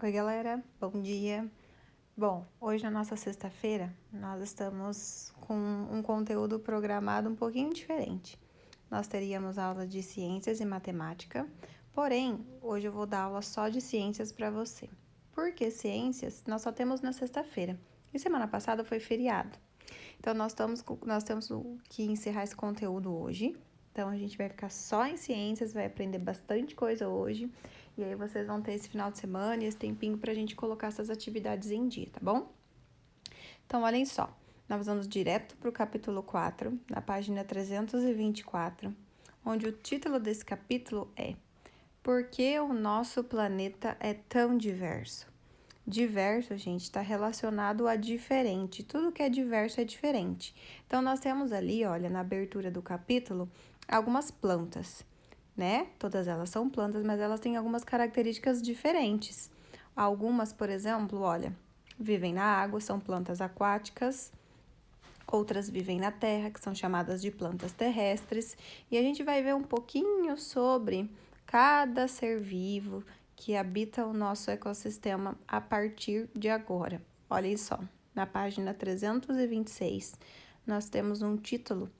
Oi, galera, bom dia. Bom, hoje na nossa sexta-feira, nós estamos com um conteúdo programado um pouquinho diferente. Nós teríamos aula de ciências e matemática, porém, hoje eu vou dar aula só de ciências para você. Porque ciências nós só temos na sexta-feira, e semana passada foi feriado. Então, nós temos que encerrar esse conteúdo hoje. Então, a gente vai ficar só em ciências, vai aprender bastante coisa hoje. E aí, vocês vão ter esse final de semana e esse tempinho pra gente colocar essas atividades em dia, tá bom? Então, olhem só. Nós vamos direto pro capítulo 4, na página 324, onde o título desse capítulo é Por que o nosso planeta é tão diverso? Diverso, gente, está relacionado a diferente. Tudo que é diverso é diferente. Então, nós temos ali, olha, na abertura do capítulo, algumas plantas, né? Todas elas são plantas, mas elas têm algumas características diferentes. Algumas, por exemplo, olha, vivem na água, são plantas aquáticas. Outras vivem na terra, que são chamadas de plantas terrestres. E a gente vai ver um pouquinho sobre cada ser vivo que habita o nosso ecossistema a partir de agora. Olhem só, na página 326, nós temos um título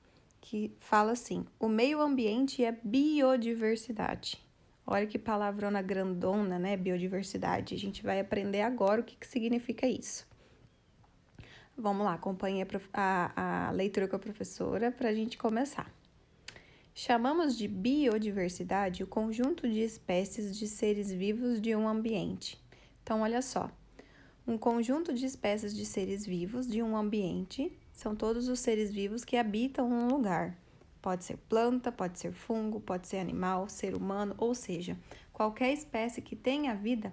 que fala assim: o meio ambiente é biodiversidade. Olha que palavrona grandona, né? Biodiversidade. A gente vai aprender agora o que significa isso. Vamos lá, acompanhe a leitura com a professora para a gente começar. Chamamos de biodiversidade o conjunto de espécies de seres vivos de um ambiente. Então, olha só, um conjunto de espécies de seres vivos de um ambiente são todos os seres vivos que habitam um lugar. Pode ser planta, pode ser fungo, pode ser animal, ser humano, ou seja, qualquer espécie que tenha vida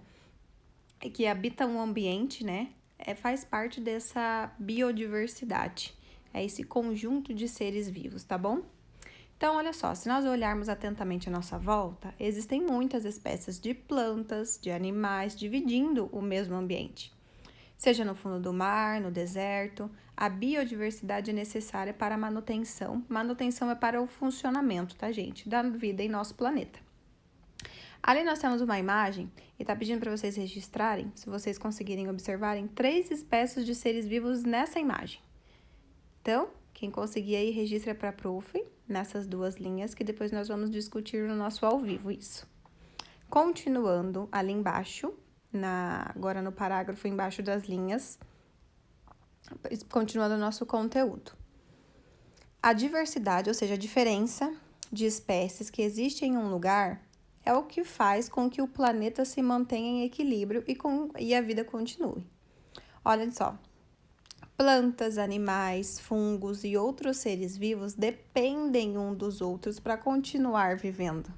e que habita um ambiente, né, faz parte dessa biodiversidade. É esse conjunto de seres vivos, tá bom? Então, olha só, se nós olharmos atentamente à nossa volta, existem muitas espécies de plantas, de animais, dividindo o mesmo ambiente. Seja no fundo do mar, no deserto, a biodiversidade é necessária para a manutenção. Manutenção é para o funcionamento, tá, gente, da vida em nosso planeta. Ali nós temos uma imagem e está pedindo para vocês registrarem, se vocês conseguirem observarem, 3 espécies de seres vivos nessa imagem. Então, quem conseguir aí, registra para a prof, nessas 2 linhas, que depois nós vamos discutir no nosso ao vivo isso. Continuando ali embaixo, agora no parágrafo embaixo das linhas, continuando o nosso conteúdo. A diversidade, ou seja, a diferença de espécies que existe em um lugar, é o que faz com que o planeta se mantenha em equilíbrio e a vida continue. Olha só, plantas, animais, fungos e outros seres vivos dependem um dos outros para continuar vivendo.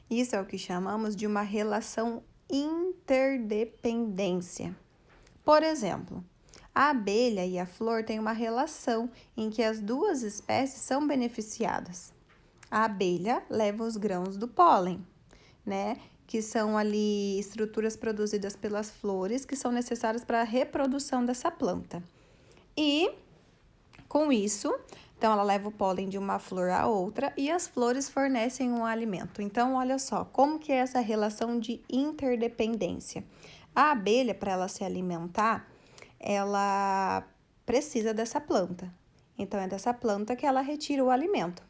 Isso é o que chamamos de uma relação interdependência. Por exemplo, a abelha e a flor têm uma relação em que as 2 espécies são beneficiadas. A abelha leva os grãos do pólen, né? Que são ali estruturas produzidas pelas flores que são necessárias para a reprodução dessa planta. E, com isso, então ela leva o pólen de uma flor a outra e as flores fornecem um alimento. Então, olha só, como que é essa relação de interdependência? A abelha, para ela se alimentar, ela precisa dessa planta. Então, é dessa planta que ela retira o alimento.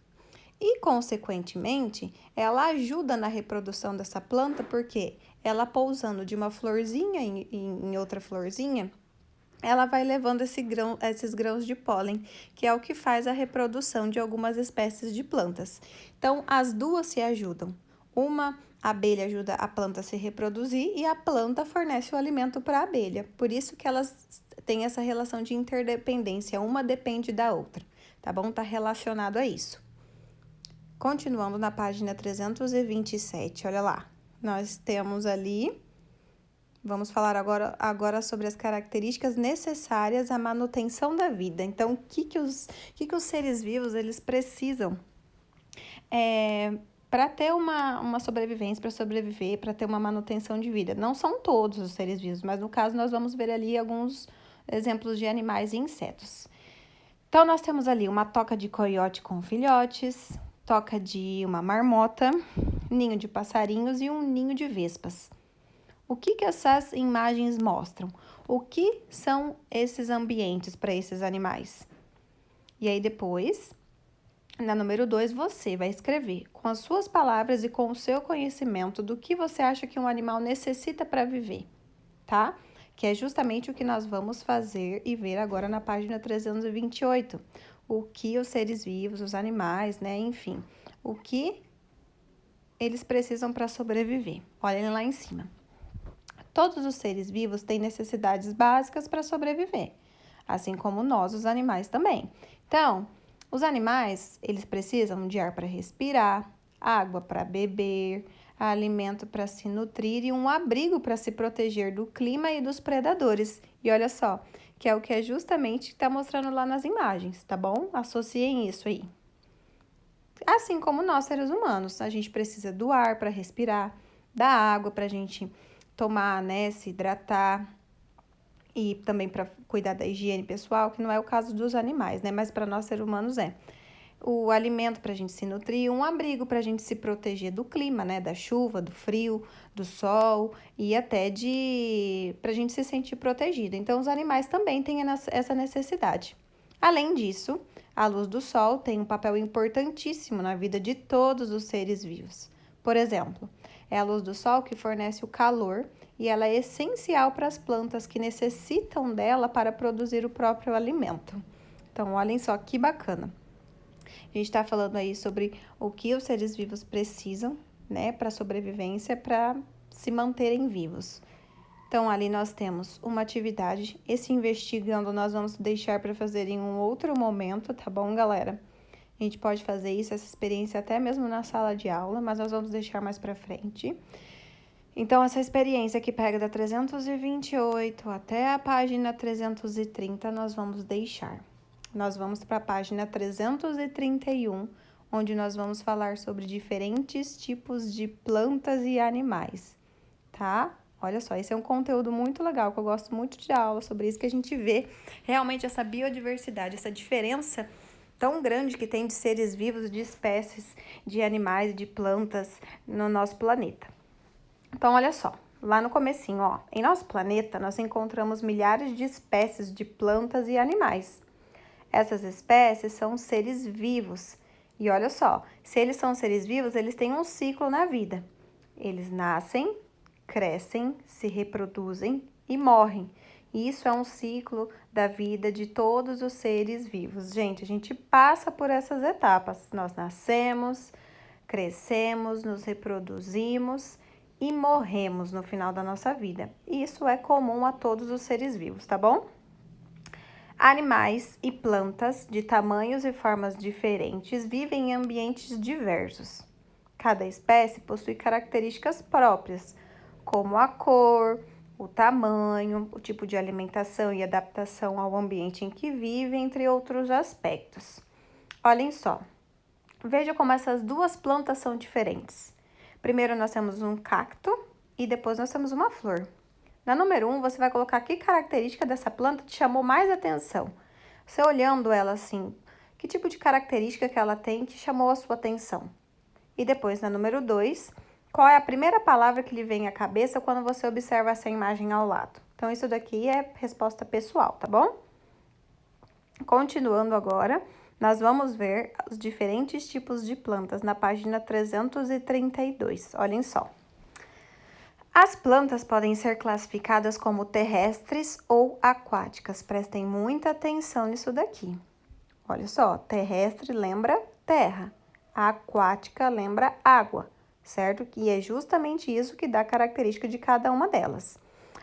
E, consequentemente, ela ajuda na reprodução dessa planta, porque ela pousando de uma florzinha em outra florzinha, ela vai levando esses grãos de pólen, que é o que faz a reprodução de algumas espécies de plantas. Então, as 2 se ajudam. Uma abelha ajuda a planta a se reproduzir e a planta fornece o alimento para a abelha. Por isso que elas têm essa relação de interdependência, uma depende da outra, tá bom? Tá relacionado a isso. Continuando na página 327, olha lá, nós temos ali, vamos falar agora sobre as características necessárias à manutenção da vida. Então, o que os seres vivos, eles precisam para ter uma sobrevivência, para sobreviver, para ter uma manutenção de vida? Não são todos os seres vivos, mas no caso nós vamos ver ali alguns exemplos de animais e insetos. Então, nós temos ali uma toca de coiote com filhotes, toca de uma marmota, ninho de passarinhos e um ninho de vespas. O que essas imagens mostram? O que são esses ambientes para esses animais? E aí depois, na número 2, você vai escrever com as suas palavras e com o seu conhecimento do que você acha que um animal necessita para viver, tá? Que é justamente o que nós vamos fazer e ver agora na página 328. O que os seres vivos, os animais, né, enfim, o que eles precisam para sobreviver. Olhem lá em cima. Todos os seres vivos têm necessidades básicas para sobreviver, assim como nós, os animais, também. Então, os animais, eles precisam de ar para respirar, água para beber, alimento para se nutrir e um abrigo para se proteger do clima e dos predadores. E olha só, que é o que é justamente está mostrando lá nas imagens, tá bom? Associem isso aí. Assim como nós, seres humanos, a gente precisa do ar para respirar, da água para a gente tomar, né, se hidratar e também para cuidar da higiene pessoal, que não é o caso dos animais, né, mas para nós, seres humanos, é. O alimento para a gente se nutrir, um abrigo para a gente se proteger do clima, né, da chuva, do frio, do sol e até para a gente se sentir protegido. Então, os animais também têm essa necessidade. Além disso, a luz do sol tem um papel importantíssimo na vida de todos os seres vivos. Por exemplo, é a luz do sol que fornece o calor e ela é essencial para as plantas que necessitam dela para produzir o próprio alimento. Então, olhem só que bacana. A gente está falando aí sobre o que os seres vivos precisam, né, para sobrevivência, para se manterem vivos. Então, ali nós temos uma atividade. Esse investigando nós vamos deixar para fazer em um outro momento, tá bom, galera? A gente pode fazer isso, essa experiência até mesmo na sala de aula, mas nós vamos deixar mais para frente. Então, essa experiência que pega da 328 até a página 330, nós vamos deixar. Nós vamos para a página 331, onde nós vamos falar sobre diferentes tipos de plantas e animais, tá? Olha só, esse é um conteúdo muito legal, que eu gosto muito de aula sobre isso, que a gente vê realmente essa biodiversidade, essa diferença tão grande que tem de seres vivos, de espécies, de animais, de plantas no nosso planeta. Então, olha só, lá no comecinho, ó, em nosso planeta nós encontramos milhares de espécies de plantas e animais. Essas espécies são seres vivos. E olha só, se eles são seres vivos, eles têm um ciclo na vida. Eles nascem, crescem, se reproduzem e morrem. Isso é um ciclo da vida de todos os seres vivos. Gente, a gente passa por essas etapas. Nós nascemos, crescemos, nos reproduzimos e morremos no final da nossa vida. Isso é comum a todos os seres vivos, tá bom? Animais e plantas de tamanhos e formas diferentes vivem em ambientes diversos. Cada espécie possui características próprias, como a cor, o tamanho, o tipo de alimentação e adaptação ao ambiente em que vive, entre outros aspectos. Olhem só, veja como essas duas plantas são diferentes. Primeiro nós temos um cacto e depois nós temos uma flor. Na número 1, você vai colocar que característica dessa planta te chamou mais atenção. Você olhando ela assim, que tipo de característica que ela tem que chamou a sua atenção? E depois, na número 2, qual é a primeira palavra que lhe vem à cabeça quando você observa essa imagem ao lado? Então, isso daqui é resposta pessoal, tá bom? Continuando agora, nós vamos ver os diferentes tipos de plantas na página 332. Olhem só. As plantas podem ser classificadas como terrestres ou aquáticas. Prestem muita atenção nisso daqui. Olha só, terrestre lembra terra, aquática lembra água, certo? E é justamente isso que dá a característica de cada uma delas.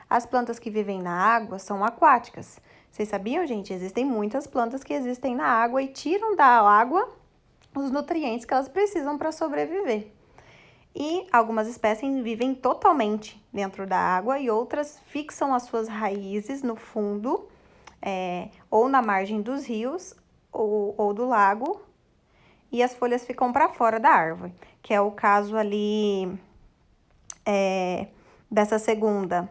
As plantas que vivem na água são aquáticas. Vocês sabiam, gente? Existem muitas plantas que existem na água e tiram da água os nutrientes que elas precisam para sobreviver. E algumas espécies vivem totalmente dentro da água e outras fixam as suas raízes no fundo, ou na margem dos rios ou do lago, e as folhas ficam para fora da árvore, que é o caso ali dessa segunda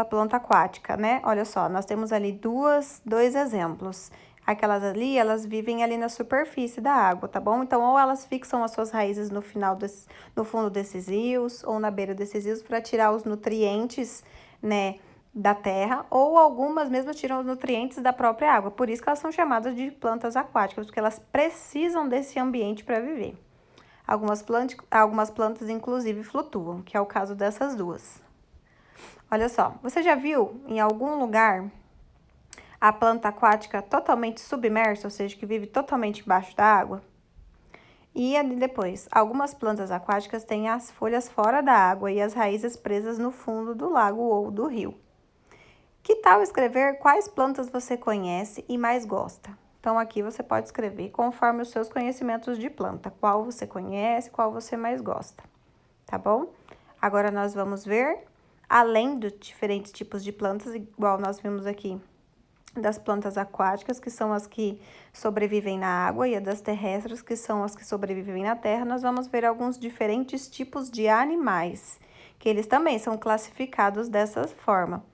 planta aquática, né? Olha só, nós temos ali dois exemplos. Aquelas ali, elas vivem ali na superfície da água, tá bom? Então, ou elas fixam as suas raízes no fundo desses rios, ou na beira desses rios, para tirar os nutrientes, né, da terra, ou algumas mesmo tiram os nutrientes da própria água. Por isso que elas são chamadas de plantas aquáticas, porque elas precisam desse ambiente para viver. Algumas plantas, inclusive, flutuam, que é o caso dessas duas. Olha só, você já viu em algum lugar a planta aquática totalmente submersa, ou seja, que vive totalmente embaixo da água? E ali depois, algumas plantas aquáticas têm as folhas fora da água e as raízes presas no fundo do lago ou do rio. Que tal escrever quais plantas você conhece e mais gosta? Então, aqui você pode escrever conforme os seus conhecimentos de planta, qual você conhece, qual você mais gosta, tá bom? Agora, nós vamos ver, além dos diferentes tipos de plantas, igual nós vimos aqui, das plantas aquáticas, que são as que sobrevivem na água, e das terrestres, que são as que sobrevivem na terra, nós vamos ver alguns diferentes tipos de animais, que eles também são classificados dessa forma.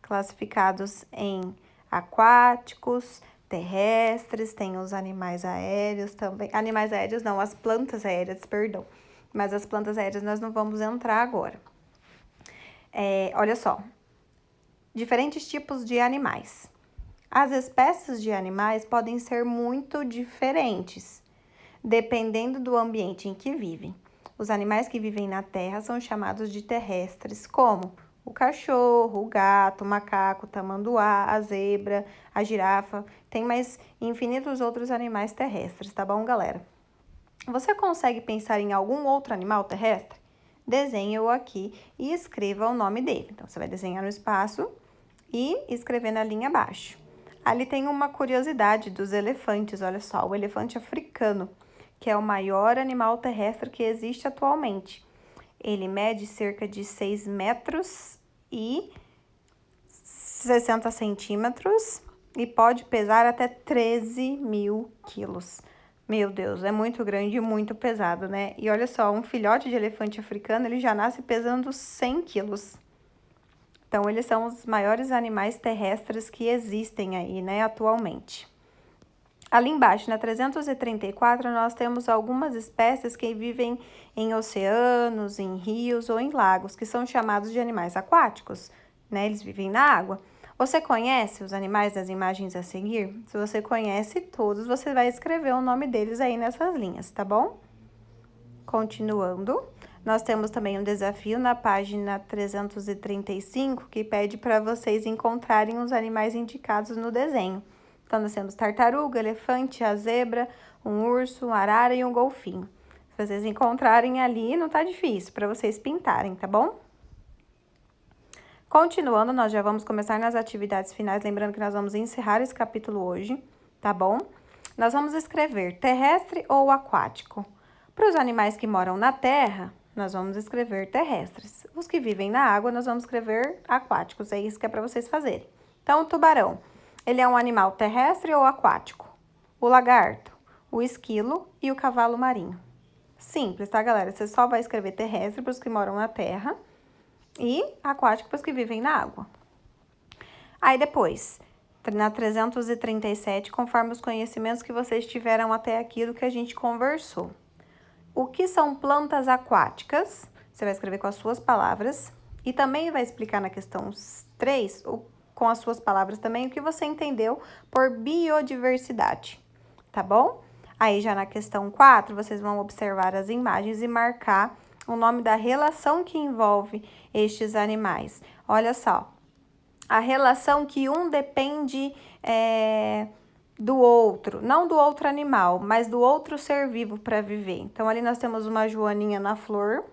Classificados em aquáticos, terrestres, tem os animais aéreos também. Animais aéreos não, as plantas aéreas, perdão. Mas as plantas aéreas nós não vamos entrar agora. Olha só, diferentes tipos de animais. As espécies de animais podem ser muito diferentes, dependendo do ambiente em que vivem. Os animais que vivem na terra são chamados de terrestres, como o cachorro, o gato, o macaco, o tamanduá, a zebra, a girafa. Tem mais infinitos outros animais terrestres, tá bom, galera? Você consegue pensar em algum outro animal terrestre? Desenhe-o aqui e escreva o nome dele. Então, você vai desenhar no espaço e escrever na linha abaixo. Ali tem uma curiosidade dos elefantes, olha só, o elefante africano, que é o maior animal terrestre que existe atualmente. Ele mede cerca de 6 metros e 60 centímetros e pode pesar até 13 mil quilos. Meu Deus, é muito grande e muito pesado, né? E olha só, um filhote de elefante africano, ele já nasce pesando 100 quilos. Então, eles são os maiores animais terrestres que existem aí, né, atualmente. Ali embaixo, na 334, nós temos algumas espécies que vivem em oceanos, em rios ou em lagos, que são chamados de animais aquáticos, né? Eles vivem na água. Você conhece os animais das imagens a seguir? Se você conhece todos, você vai escrever o nome deles aí nessas linhas, tá bom? Continuando, nós temos também um desafio na página 335, que pede para vocês encontrarem os animais indicados no desenho. Então, nós temos tartaruga, elefante, a zebra, um urso, um arara e um golfinho. Se vocês encontrarem ali, não tá difícil para vocês pintarem, tá bom? Continuando, nós já vamos começar nas atividades finais, lembrando que nós vamos encerrar esse capítulo hoje, tá bom? Nós vamos escrever terrestre ou aquático. Para os animais que moram na terra, nós vamos escrever terrestres. Os que vivem na água, nós vamos escrever aquáticos, é isso que é para vocês fazerem. Então, o tubarão, ele é um animal terrestre ou aquático? O lagarto, o esquilo e o cavalo marinho. Simples, tá, galera? Você só vai escrever terrestre para os que moram na terra e aquático para os que vivem na água. Aí depois, na 337, conforme os conhecimentos que vocês tiveram até aqui do que a gente conversou. O que são plantas aquáticas? Você vai escrever com as suas palavras e também vai explicar na questão 3, com as suas palavras também, o que você entendeu por biodiversidade, tá bom? Aí já na questão 4, vocês vão observar as imagens e marcar o nome da relação que envolve estes animais. Olha só, a relação que um depende do outro, não do outro animal, mas do outro ser vivo para viver. Então, ali nós temos uma joaninha na flor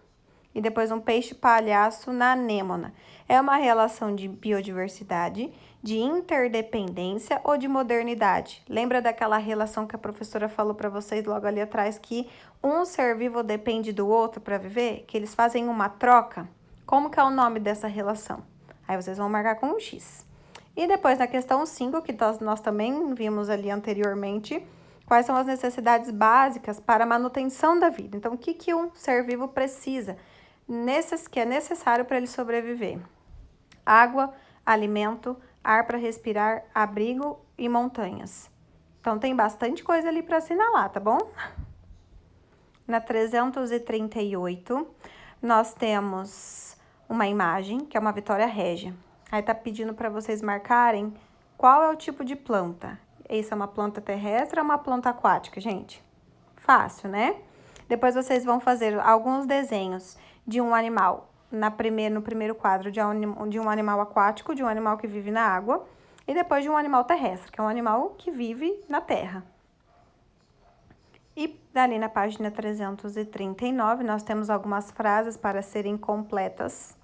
e depois um peixe-palhaço na anêmona. É uma relação de biodiversidade, de interdependência ou de modernidade. Lembra daquela relação que a professora falou para vocês logo ali atrás, que um ser vivo depende do outro para viver? Que eles fazem uma troca? Como que é o nome dessa relação? Aí vocês vão marcar com um X. E depois na questão 5, que nós também vimos ali anteriormente, quais são as necessidades básicas para a manutenção da vida? Então, o que um ser vivo precisa, que é necessário para ele sobreviver? Água, alimento, ar para respirar, abrigo e montanhas. Então, tem bastante coisa ali para assinalar, tá bom? Na 338, nós temos uma imagem, que é uma Vitória Régia. Aí tá pedindo para vocês marcarem qual é o tipo de planta. Isso é uma planta terrestre ou uma planta aquática, gente? Fácil, né? Depois vocês vão fazer alguns desenhos de um animal. No primeiro quadro, de um animal aquático, de um animal que vive na água. E depois de um animal terrestre, que é um animal que vive na terra. E ali na página 339, nós temos algumas frases para serem completas.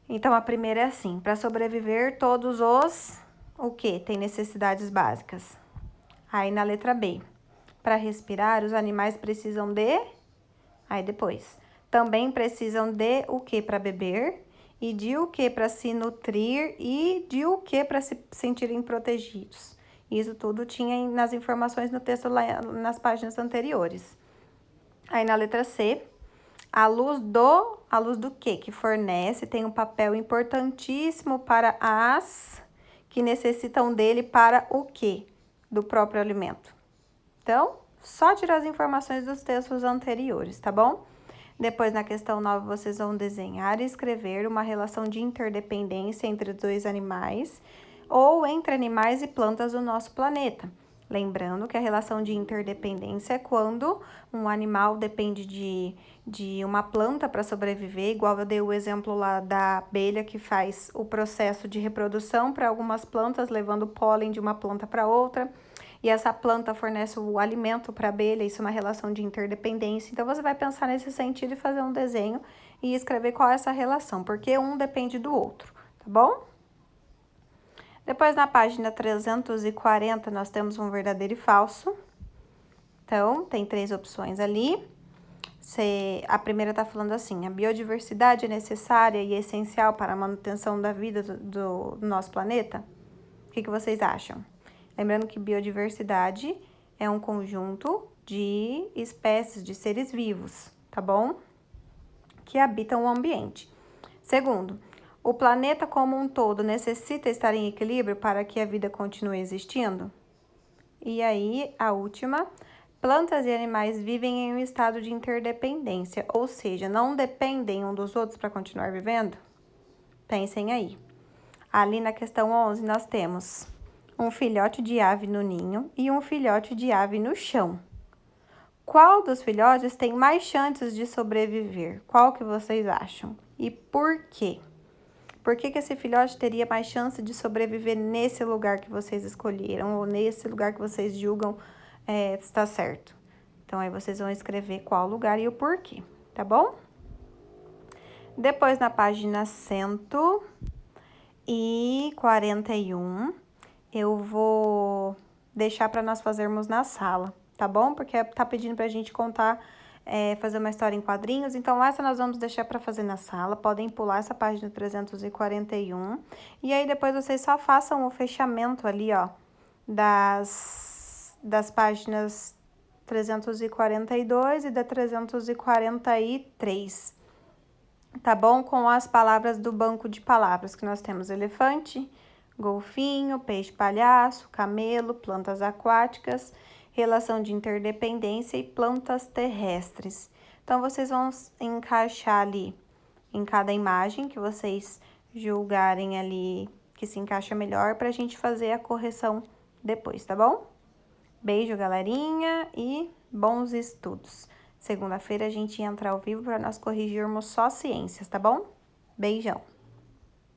Então, a primeira é assim: para sobreviver, todos os... O quê? Tem necessidades básicas. Aí, na letra B, para respirar, os animais precisam de... Aí, depois, também precisam de o quê para beber? E de o quê para se nutrir? E de o quê para se sentirem protegidos? Isso tudo tinha nas informações no texto lá nas páginas anteriores. Aí, na letra C, a luz do quê? Que fornece, tem um papel importantíssimo para as que necessitam dele para o quê? Do próprio alimento. Então, só tirar as informações dos textos anteriores, tá bom? Depois, na questão 9, vocês vão desenhar e escrever uma relação de interdependência entre dois animais ou entre animais e plantas do nosso planeta. Lembrando que a relação de interdependência é quando um animal depende de uma planta para sobreviver, igual eu dei o exemplo lá da abelha que faz o processo de reprodução para algumas plantas, levando pólen de uma planta para outra. E essa planta fornece o alimento para a abelha, isso é uma relação de interdependência. Então, você vai pensar nesse sentido e fazer um desenho e escrever qual é essa relação, porque um depende do outro, tá bom? Depois, na página 340, nós temos um verdadeiro e falso. Então, tem 3 opções ali. A primeira está falando assim: a biodiversidade é necessária e essencial para a manutenção da vida do nosso planeta? O que vocês acham? Lembrando que biodiversidade é um conjunto de espécies, de seres vivos, tá bom? Que habitam o ambiente. Segundo, o planeta como um todo necessita estar em equilíbrio para que a vida continue existindo? E aí, a última, plantas e animais vivem em um estado de interdependência, ou seja, não dependem um dos outros para continuar vivendo? Pensem aí. Ali na questão 11, nós temos um filhote de ave no ninho e um filhote de ave no chão. Qual dos filhotes tem mais chances de sobreviver? Qual que vocês acham? E por quê? Por que esse filhote teria mais chance de sobreviver nesse lugar que vocês escolheram ou nesse lugar que vocês julgam está certo? Então, aí vocês vão escrever qual lugar e o porquê, tá bom? Depois, na página 141, eu vou deixar para nós fazermos na sala, tá bom? Porque tá pedindo pra gente contar, fazer uma história em quadrinhos. Então, essa nós vamos deixar para fazer na sala. Podem pular essa página 341. E aí, depois vocês só façam o fechamento ali, ó, das páginas 342 e da 343. Tá bom? Com as palavras do banco de palavras que nós temos: elefante, golfinho, peixe palhaço, camelo, plantas aquáticas, relação de interdependência e plantas terrestres. Então, vocês vão encaixar ali em cada imagem que vocês julgarem ali que se encaixa melhor para a gente fazer a correção depois, tá bom? Beijo, galerinha, e bons estudos. Segunda-feira a gente entra ao vivo para nós corrigirmos só ciências, tá bom? Beijão!